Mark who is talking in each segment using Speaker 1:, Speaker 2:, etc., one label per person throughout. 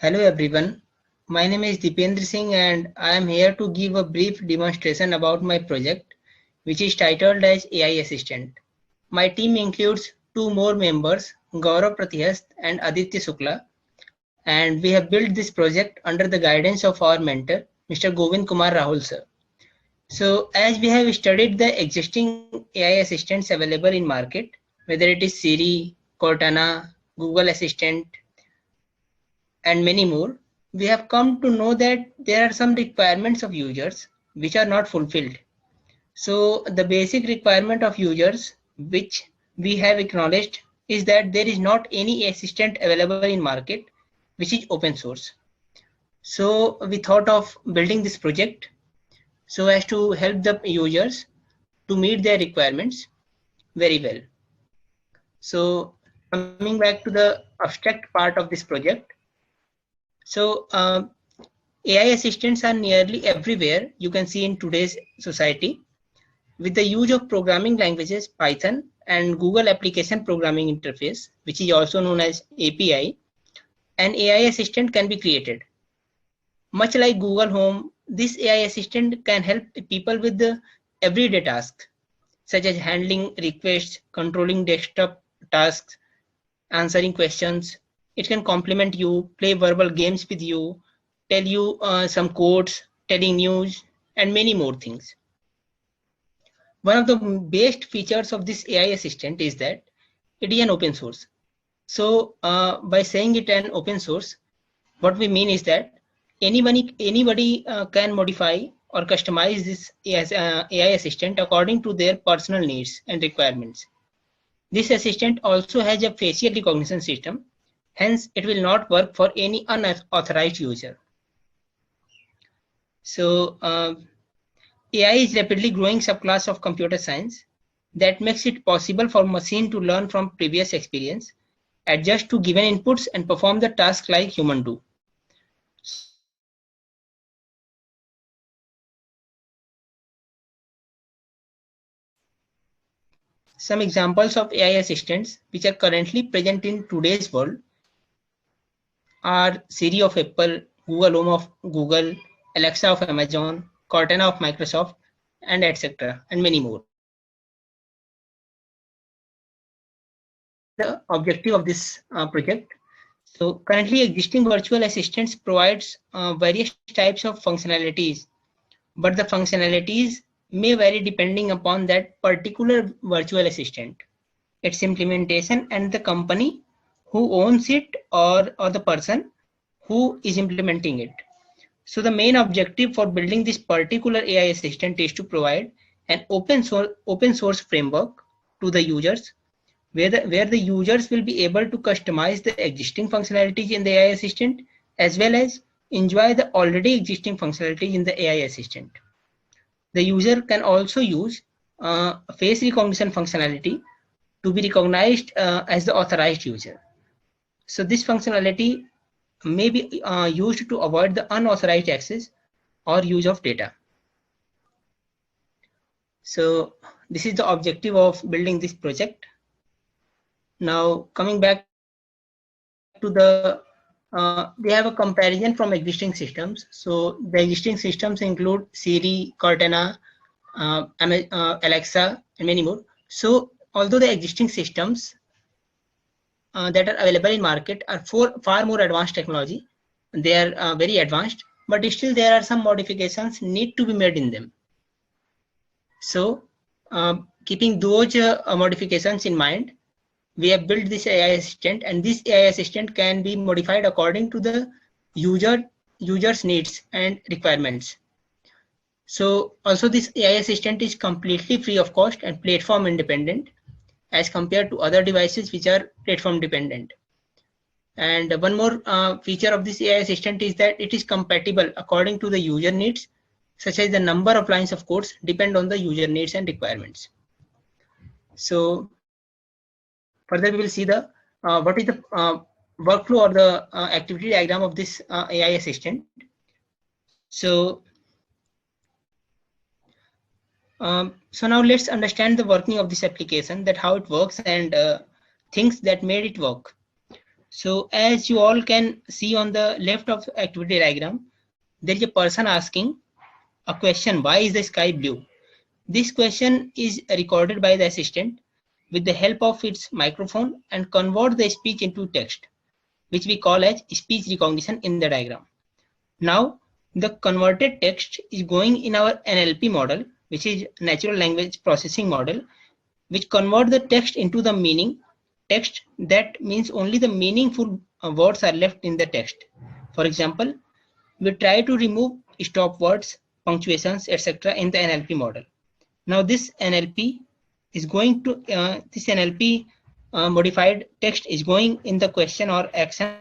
Speaker 1: Hello everyone, my name is Deependra Singh and I am here to give a brief demonstration about my project which is titled as AI Assistant. My team includes two more members, Gaurav Pratyahast and Aditya Sukla, and we have built this project under the guidance of our mentor, Mr. Govind Kumar Rahul sir. So as we have studied the existing AI assistants available in market, whether it is Siri, Cortana, Google Assistant, and many more, we have come to know that there are some requirements of users which are not fulfilled. So the basic requirement of users which we have acknowledged is that there is not any assistant available in market which is open source. So we thought of building this project so as to help the users to meet their requirements very well. So coming back to the abstract part of this project. So AI assistants are nearly everywhere you can see in today's society. With the use of programming languages Python and Google Application Programming Interface, which is also known as API, an AI assistant can be created. Much like Google Home, this AI assistant can help people with the everyday tasks, such as handling requests, controlling desktop tasks, answering questions. It can compliment you, play verbal games with you, tell you some quotes, telling news, and many more things. One of the best features of this AI assistant is that it is an open source. So by saying it an open source, what we mean is that anybody can modify or customize this AI assistant according to their personal needs and requirements. This assistant also has a facial recognition system, hence it will not work for any unauthorized user. So AI is rapidly growing subclass of computer science that makes it possible for machine to learn from previous experience, adjust to given inputs and perform the task like human do. Some examples of AI assistants which are currently present in today's world are Siri of Apple, Google Home of Google, Alexa of Amazon, Cortana of Microsoft, and etc. and many more. The objective of this project. So currently existing virtual assistants provides various types of functionalities, but the functionalities may vary depending upon that particular virtual assistant, its implementation, and the company who owns it or the person who is implementing it. So the main objective for building this particular AI assistant is to provide an open source framework to the users where the users will be able to customize the existing functionalities in the AI assistant as well as enjoy the already existing functionalities in the AI assistant. The user can also use face recognition functionality to be recognized as the authorized user. So this functionality may be used to avoid the unauthorized access or use of data. So this is the objective of building this project. Now coming back to the we have a comparison from existing systems. So the existing systems include Siri, Cortana, Alexa, and many more. So although the existing systems that are available in market are far more advanced technology, they are very advanced, but still there are some modifications need to be made in them. So keeping those modifications in mind, we have built this AI assistant, and this AI assistant can be modified according to the user's needs and requirements. So also this AI assistant is completely free of cost and platform independent as compared to other devices which are platform dependent. And one more feature of this AI assistant is that it is compatible according to the user needs, such as the number of lines of codes depend on the user needs and requirements. So further we will see the what is the workflow or the activity diagram of this AI assistant. So so now let's understand the working of this application, that how it works and things that made it work. So as you all can see on the left of the activity diagram, there is a person asking a question, why is the sky blue? This question is recorded by the assistant with the help of its microphone and convert the speech into text, which we call as speech recognition in the diagram. Now, the converted text is going in our NLP model, which is natural language processing model, which convert the text into the meaning text. That means only the meaningful words are left in the text. For example, we try to remove stop words, punctuations, etc. in the NLP model. Now this NLP is going to this NLP modified text is going in the question or action,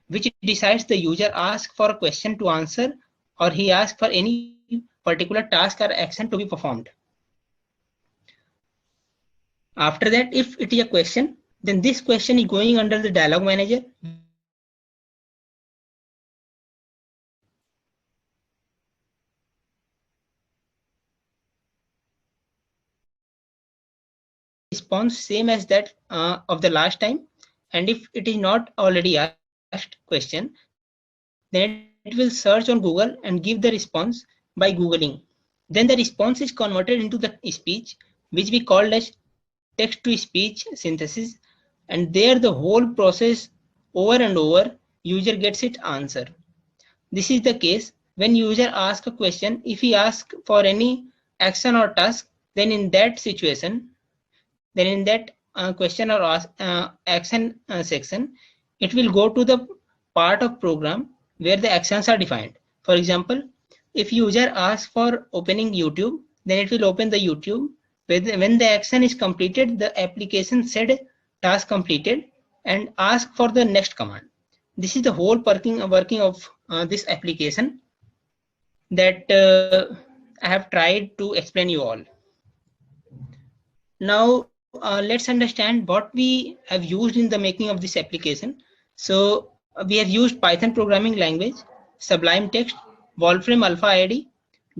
Speaker 1: which decides the user asks for a question to answer, or he asks for any particular task or action to be performed. After that, if it is a question, then this question is going under the dialog manager, response same as that of the last time. And if it is not already asked question, then it will search on Google and give the response by Googling. Then the response is converted into the speech, which we call as text to speech synthesis. And there the whole process over and over, user gets its answer. This is the case when user asks a question. If he asks for any action or task, then in that situation, then in that question or action section, it will go to the part of program where the actions are defined. For example, if user asks for opening YouTube, then it will open the YouTube. When the action is completed, the application said task completed and ask for the next command. This is the whole working of this application that I have tried to explain you all. Now let's understand what we have used in the making of this application. So we have used Python programming language, Sublime Text, Wolfram Alpha IDE,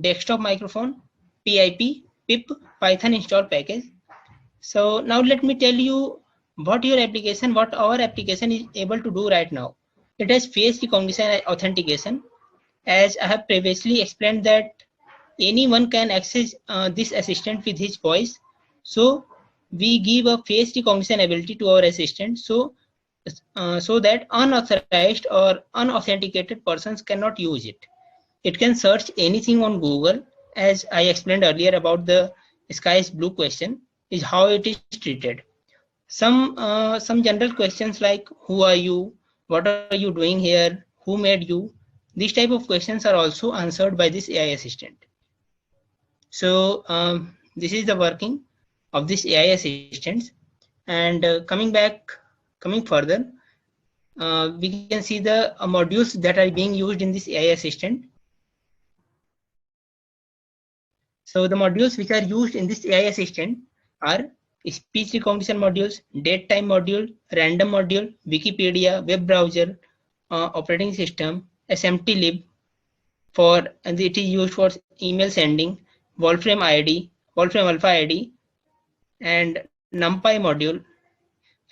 Speaker 1: desktop microphone, PIP, pip, Python install package. So now let me tell you what our application is able to do right now. It has face recognition and authentication. As I have previously explained that anyone can access this assistant with his voice. So we give a face recognition ability to our assistant, so that unauthorized or unauthenticated persons cannot use it. It can search anything on Google, as I explained earlier about the sky is blue question, is how it is treated. Some general questions like who are you, what are you doing here, who made you, these type of questions are also answered by this AI assistant. So this is the working of this AI assistants. And coming further, we can see the modules that are being used in this AI assistant. So the modules which are used in this AI assistant are speech recognition modules, date time module, random module, Wikipedia, web browser, operating system, SMTlib, and it is used for email sending, Wolfram Alpha IDE, and NumPy module,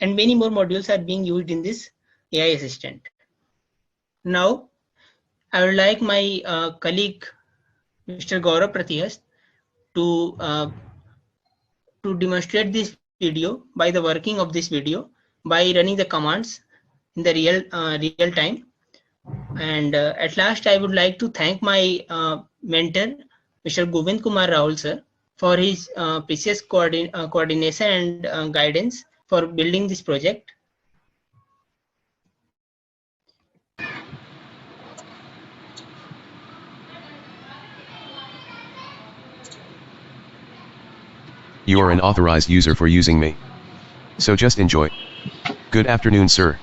Speaker 1: and many more modules are being used in this AI assistant. Now, I would like my colleague, Mr. Gaurav Pratihast, to demonstrate this video by the working of this video by running the commands in the real time. And at last, I would like to thank my mentor, Mr. Govind Kumar Rahul sir, for his precious coordination and guidance for building this project.
Speaker 2: You are an authorized user for using me. So just enjoy. Good afternoon, sir.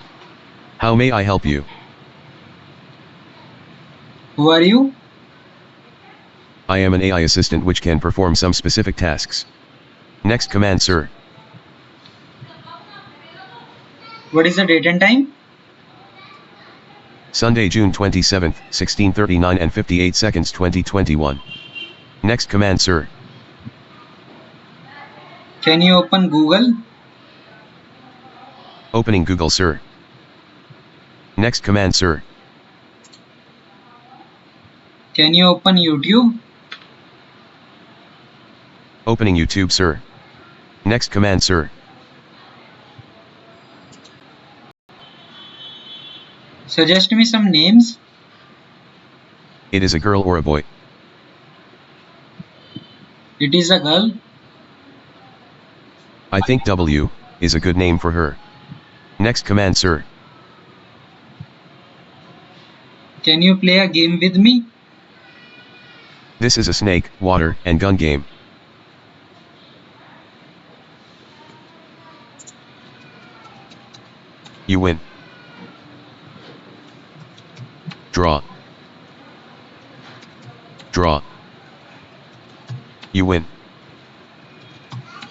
Speaker 2: How may I help you?
Speaker 3: Who are you?
Speaker 2: I am an AI assistant which can perform some specific tasks. Next command, sir.
Speaker 3: What is the date and time?
Speaker 2: Sunday, June 27th, 16:39 and 58 seconds 2021. Next command, sir.
Speaker 3: Can you open Google?
Speaker 2: Opening Google, sir. Next command, sir.
Speaker 3: Can you open YouTube?
Speaker 2: Opening YouTube, sir. Next command, sir.
Speaker 3: Suggest me some names.
Speaker 2: It is a girl or a boy?
Speaker 3: It is a girl.
Speaker 2: I think W is a good name for her. Next command, sir.
Speaker 3: Can you play a game with me?
Speaker 2: This is a snake, water, and gun game. You win. Draw. Draw. You win.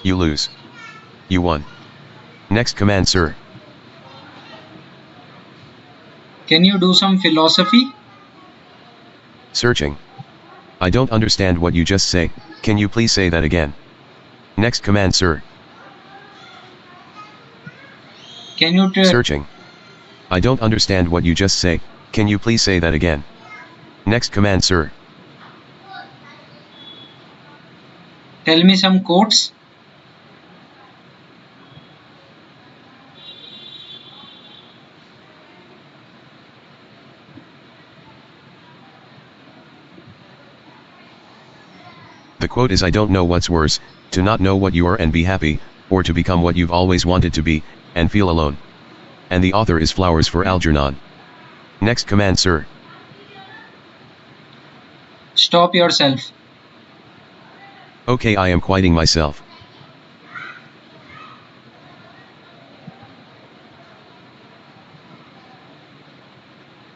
Speaker 2: You lose. You won. Next command, sir.
Speaker 3: Can you do some philosophy?
Speaker 2: Searching. I don't understand what you just say. Can you please say that again? Next command, sir.
Speaker 3: Can you
Speaker 2: Searching. I don't understand what you just say. Can you please say that again? Next command, sir.
Speaker 3: tell me some quotes?
Speaker 2: The quote is, I don't know what's worse, to not know what you are and be happy, or to become what you've always wanted to be, and feel alone. And the author is Flowers for Algernon. Next command, sir.
Speaker 3: Stop yourself.
Speaker 2: Okay, I am quieting myself.